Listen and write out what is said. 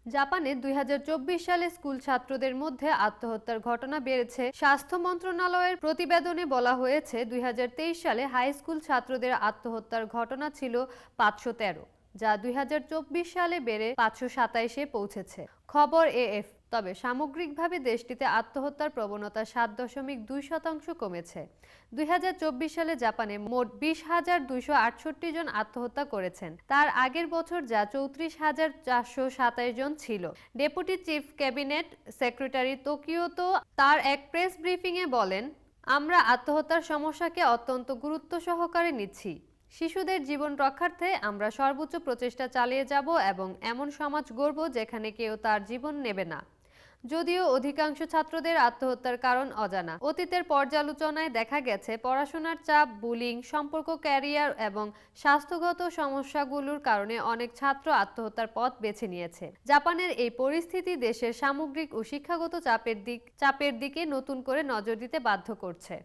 জাপানে ২০২৪ সালে স্কুল ছাত্রদের মধ্যে আত্মহত্যার ঘটনা বেড়েছে। স্বাস্থ্য মন্ত্রণালয়ের প্রতিবেদনে বলা হয়েছে, ২০২৩ সালে হাই স্কুল ছাত্রদের আত্মহত্যার ঘটনা ছিল ৫১৩, যা ২০২৪ সালে বেড়ে ৫২৭-এ পৌঁছেছে। খবর এএফ। তবে সামগ্রিকভাবে দেশটিতে আত্মহত্যার প্রবণতা ৭.২% কমেছে। ২০২৪ সালে জাপানে মোট ২০,২৬৮ জন আত্মহত্যা করেছেন। তার আগের বছর যা ৩৪,৪২৭ জন ছিল। ডেপুটি চিফ ক্যাবিনেট সেক্রেটারি তোকিওতো তার এক প্রেস ব্রিফিংয়ে বলেন, আমরা আত্মহত্যার সমস্যাকে অত্যন্ত গুরুত্ব সহকারে নিচ্ছি। শিশুদের জীবন রক্ষার্থে আমরা সর্বোচ্চ প্রচেষ্টা চালিয়ে যাব এবং এমন সমাজ গড়ব যেখানে কেউ তার জীবন নেবে না। যদিও অধিকাংশ ছাত্রদের আত্মহত্যার কারণ অজানা। অতীতের পর্যালোচনায় দেখা গেছে, পড়াশোনার চাপ, বুলিং, সম্পর্ক, ক্যারিয়ার এবং স্বাস্থ্যগত সমস্যাগুলোর কারণে অনেক ছাত্র আত্মহত্যার পথ বেছে নিয়েছে। জাপানের এই পরিস্থিতি দেশের সামগ্রিক ও শিক্ষাগত চাপের দিকে নতুন করে নজর দিতে বাধ্য করছে।